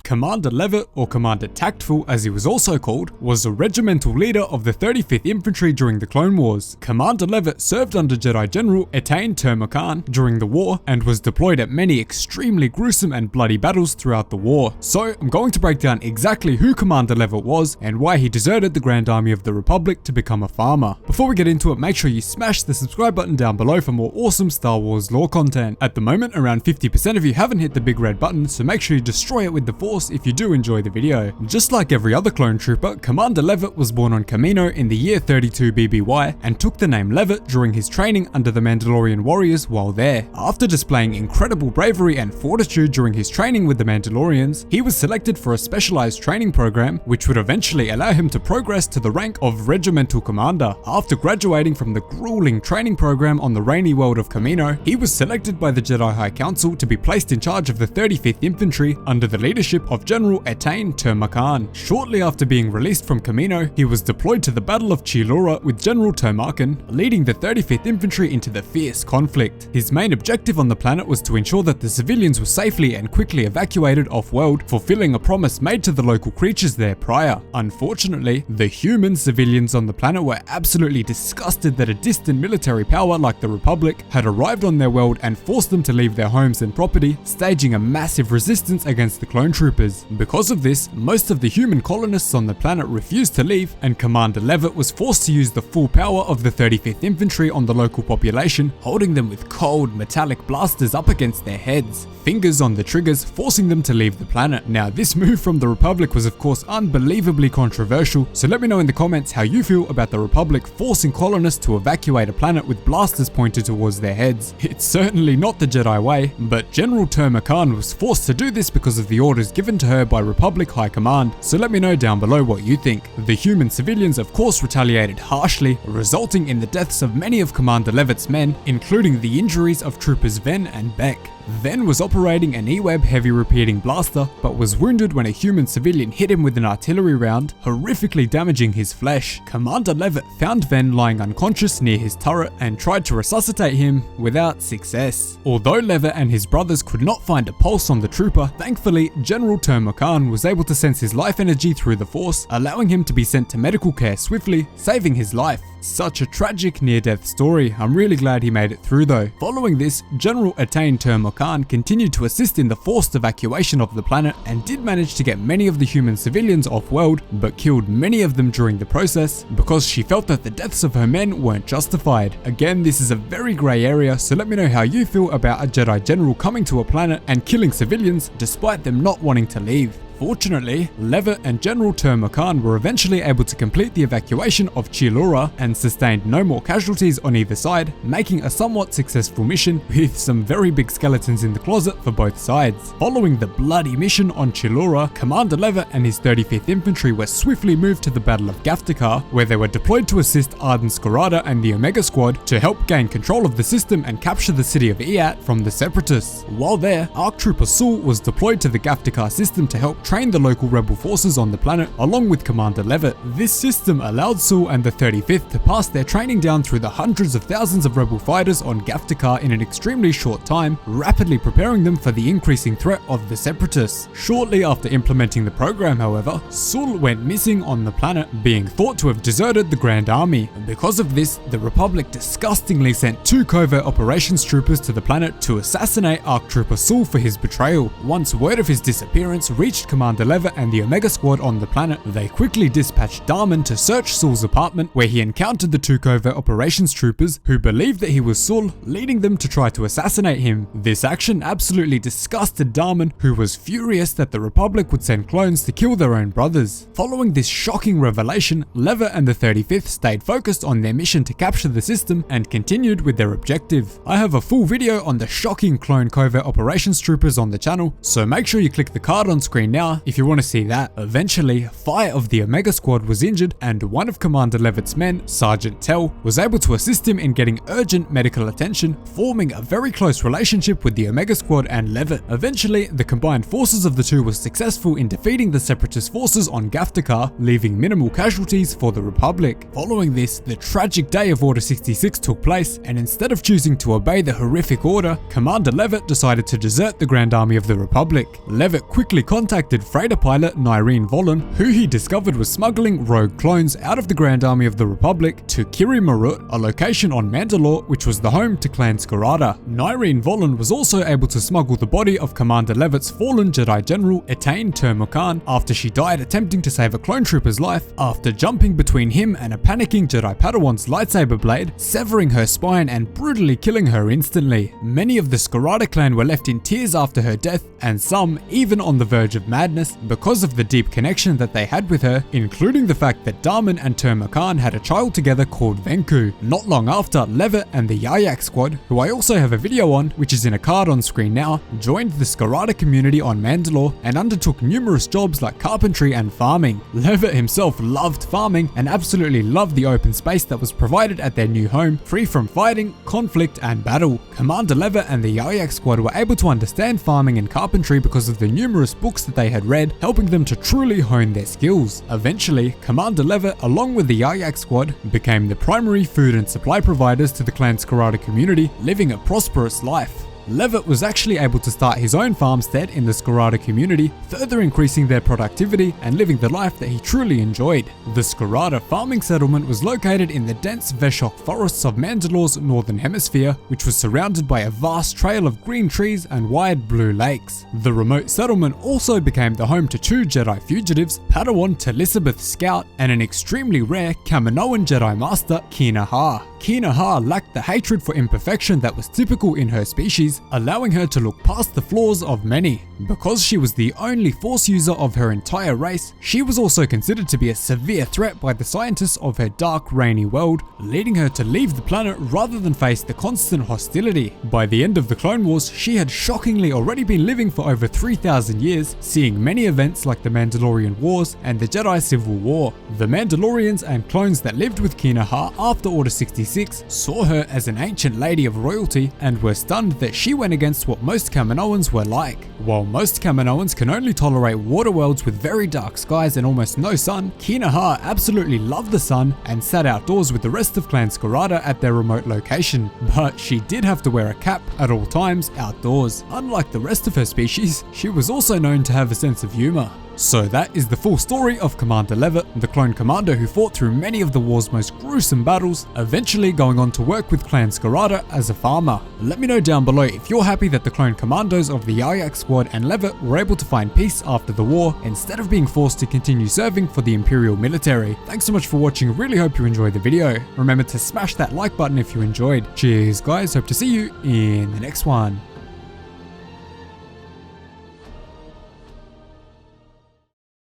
Commander Levet, or Commander Tactful as he was also called, was a regimental leader of the 35th Infantry during the Clone Wars. Commander Levet served under Jedi General Etain Tur-Makan during the war and was deployed at many extremely gruesome and bloody battles throughout the war. So I'm going to break down exactly who Commander Levet was and why he deserted the Grand Army of the Republic to become a farmer. Before we get into it, make sure you smash the subscribe button down below for more awesome Star Wars lore content. At the moment, around 50% of you haven't hit the big red button, so make sure you destroy it with the Force if you do enjoy the video. Just like every other clone trooper, Commander Levet was born on Kamino in the year 32 BBY and took the name Levet during his training under the Mandalorian warriors while there. After displaying incredible bravery and fortitude during his training with the Mandalorians, he was selected for a specialized training program which would eventually allow him to progress to the rank of Regimental Commander. After graduating from the grueling training program on the rainy world of Kamino, he was selected by the Jedi High Council to be placed in charge of the 35th Infantry under the leadership of General Etain Tur-Makan. Shortly after being released from Kamino, he was deployed to the Battle of Chilora with General Tur-Makan, leading the 35th Infantry into the fierce conflict. His main objective on the planet was to ensure that the civilians were safely and quickly evacuated off-world, fulfilling a promise made to the local creatures there prior. Unfortunately, the human civilians on the planet were absolutely disgusted that a distant military power like the Republic had arrived on their world and forced them to leave their homes and property, staging a massive resistance against the clone troopers. Because of this, most of the human colonists on the planet refused to leave, and Commander Levet was forced to use the full power of the 35th Infantry on the local population, holding them with cold metallic blasters up against their heads, fingers on the triggers, forcing them to leave the planet. Now, this move from the Republic was of course unbelievably controversial, so let me know in the comments how you feel about the Republic forcing colonists to evacuate a planet with blasters pointed towards their heads. It's certainly not the Jedi way, but General Tur-Makan was forced to do this because of the orders given to her by Republic High Command, so let me know down below what you think. The human civilians of course retaliated harshly, resulting in the deaths of many of Commander Levet's men, including the injuries of troopers Ven and Beck. Ven was operating an E-Web heavy repeating blaster, but was wounded when a human civilian hit him with an artillery round, horrifically damaging his flesh. Commander Levet found Ven lying unconscious near his turret and tried to resuscitate him without success. Although Levet and his brothers could not find a pulse on the trooper, thankfully General Tur-Makan was able to sense his life energy through the Force, allowing him to be sent to medical care swiftly, saving his life. Such a tragic near-death story. I'm really glad he made it through though. Following this, General Etain Tur-Makan continued to assist in the forced evacuation of the planet and did manage to get many of the human civilians off-world, but killed many of them during the process because she felt that the deaths of her men weren't justified. Again, this is a very grey area, so let me know how you feel about a Jedi General coming to a planet and killing civilians despite them not wanting to leave. Fortunately, Levet and General Tur-Makan were eventually able to complete the evacuation of Chilora and sustained no more casualties on either side, making a somewhat successful mission with some very big skeletons in the closet for both sides. Following the bloody mission on Chilora, Commander Levet and his 35th Infantry were swiftly moved to the Battle of Gaftakar, where they were deployed to assist Arden Skarada and the Omega Squad to help gain control of the system and capture the city of Iat from the Separatists. While there, ARC Trooper Sul was deployed to the Gaftakar system to help train the local rebel forces on the planet along with Commander Levet. This system allowed Sul and the 35th to pass their training down through the hundreds of thousands of rebel fighters on Gaftakar in an extremely short time, rapidly preparing them for the increasing threat of the Separatists. Shortly after implementing the program, however, Sul went missing on the planet, being thought to have deserted the Grand Army. Because of this, the Republic disgustingly sent 2 covert operations troopers to the planet to assassinate ARC Trooper Sul for his betrayal. Once word of his disappearance reached Commander Levet and the Omega Squad on the planet, they quickly dispatched Darman to search Sul's apartment, where he encountered the 2 covert operations troopers who believed that he was Sul, leading them to try to assassinate him. This action absolutely disgusted Darman, who was furious that the Republic would send clones to kill their own brothers. Following this shocking revelation, Levet and the 35th stayed focused on their mission to capture the system and continued with their objective. I have a full video on the shocking clone covert operations troopers on the channel, so make sure you click the card on screen now if you want to see that. Eventually, 5 of the Omega Squad was injured and one of Commander Levet's men, Sergeant Tell, was able to assist him in getting urgent medical attention, forming a very close relationship with the Omega Squad and Levet. Eventually, the combined forces of the two were successful in defeating the Separatist forces on Gaftakar, leaving minimal casualties for the Republic. Following this, the tragic day of Order 66 took place, and instead of choosing to obey the horrific order, Commander Levet decided to desert the Grand Army of the Republic. Levet quickly contacted selected freighter pilot Nyreen Volan, who he discovered was smuggling rogue clones out of the Grand Army of the Republic to Kiri Marut, a location on Mandalore which was the home to Clan Scarada. Nyreen Volan was also able to smuggle the body of Commander Levet's fallen Jedi General Etain Tur-Mukan after she died attempting to save a clone trooper's life after jumping between him and a panicking Jedi Padawan's lightsaber blade, severing her spine and brutally killing her instantly. Many of the Scarada clan were left in tears after her death, and some even on the verge of madness because of the deep connection that they had with her, including the fact that Darman and Tur-Makan had a child together called Venku. Not long after, Levet and the Yayak squad, who I also have a video on, which is in a card on screen now, joined the Scarada community on Mandalore and undertook numerous jobs like carpentry and farming. Levet himself loved farming and absolutely loved the open space that was provided at their new home, free from fighting, conflict and battle. Commander Levet and the Yayak squad were able to understand farming and carpentry because of the numerous books that they had read, helping them to truly hone their skills. Eventually, Commander Levet, along with the Yayak squad, became the primary food and supply providers to the Clan Scarada community, living a prosperous life. Levet was actually able to start his own farmstead in the Scarada community, further increasing their productivity and living the life that he truly enjoyed. The Scarada farming settlement was located in the dense Veshok forests of Mandalore's northern hemisphere, which was surrounded by a vast trail of green trees and wide blue lakes. The remote settlement also became the home to 2 Jedi fugitives, Padawan Telisabeth Scout and an extremely rare Kaminoan Jedi Master, Kina Ha. Kina Ha lacked the hatred for imperfection that was typical in her species, allowing her to look past the flaws of many. Because she was the only Force user of her entire race, she was also considered to be a severe threat by the scientists of her dark, rainy world, leading her to leave the planet rather than face the constant hostility. By the end of the Clone Wars, she had shockingly already been living for over 3,000 years, seeing many events like the Mandalorian Wars and the Jedi Civil War. The Mandalorians and clones that lived with Kina Ha after Order 66 saw her as an ancient lady of royalty and were stunned that she went against what most Kaminoans were like. While most Kaminoans can only tolerate water worlds with very dark skies and almost no sun, Kina Ha absolutely loved the sun and sat outdoors with the rest of Clan Scarada at their remote location. But she did have to wear a cap at all times outdoors. Unlike the rest of her species, she was also known to have a sense of humor. So that is the full story of Commander Levet, the clone commander who fought through many of the war's most gruesome battles, eventually going on to work with Clan Scarada as a farmer. Let me know down below if you're happy that the clone commandos of the Yayak squad and Levet were able to find peace after the war, instead of being forced to continue serving for the Imperial military. Thanks so much for watching, really hope you enjoyed the video. Remember to smash that like button if you enjoyed. Cheers guys, hope to see you in the next one.